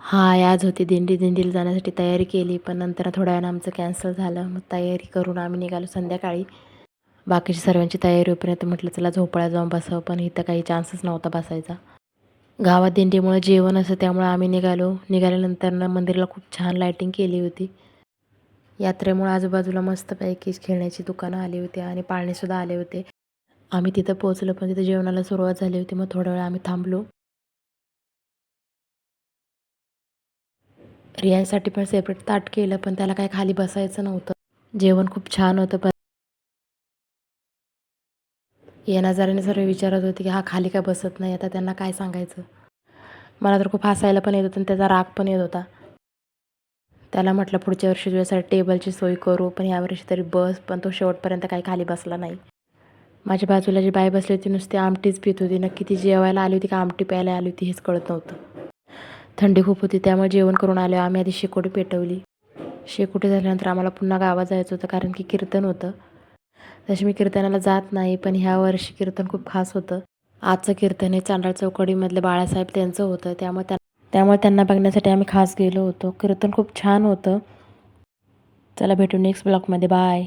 हां, आज होती दिंडी. दिंडीला जाण्यासाठी तयारी केली, पण नंतर थोड्या वेळानं आमचं कॅन्सल झालं. मग तयारी करून आम्ही निघालो संध्याकाळी. बाकीची सर्वांची तयारी होईपर्यंत म्हटलं चला झोपाळ्यात जाऊन बसावं, पण इथं काही चान्सच नव्हता बसायचा. गावात दिंडीमुळे जेवण असं त्यामुळे आम्ही निघालो. निघाल्यानंतर मंदिराला खूप छान लायटिंग केली होती. यात्रेमुळे आजूबाजूला मस्तपैकी खेळण्याची दुकानं आली होती आणि पाळणेसुद्धा आले होते. आम्ही तिथं पोहोचलो, पण तिथं जेवणाला सुरुवात झाली होती. मग थोडा वेळ आम्ही थांबलो. रियांसाठी पण सेपरेट ताट केलं, पण त्याला काही खाली बसायचं नव्हतं. जेवण खूप छान होतं, पण येणाऱ्याने सर्व विचारत होते की हा खाली का बसत नाही. आता त्यांना काय सांगायचं. मला तर खूप हसायला पण येत होतं आणि त्याचा राग पण येत होता. त्याला म्हटलं पुढच्या वर्षी तुझ्यासाठी टेबलची सोय करू, पण यावर्षी तरी बस. पण तो शेवटपर्यंत काही खाली बसला नाही. माझ्या बाजूला जी बाई बसली होती नुसती आमटीच पित होती. नक्की ती जेवायला आली होती का आमटी प्यायला आली होती हेच कळत नव्हतं. थंडी खूप होती, त्यामुळे जेवण करून आलो. आम्ही आधी शेकोटी पेटवली. शेकोटी झाल्यानंतर आम्हाला पुन्हा गावात जायचं होतं, कारण की कीर्तन होतं. तशी मी कीर्तनाला जात नाही, पण ह्या वर्षी कीर्तन खूप खास होतं. आजचं कीर्तन हे चांडाळ चौकडीमधले बाळासाहेब त्यांचं होतं, त्यामुळे त्यांना बघण्यासाठी आम्ही खास गेलो होतो. कीर्तन खूप छान होतं. चला भेटू नेक्स्ट ब्लॉगमध्ये. बाय.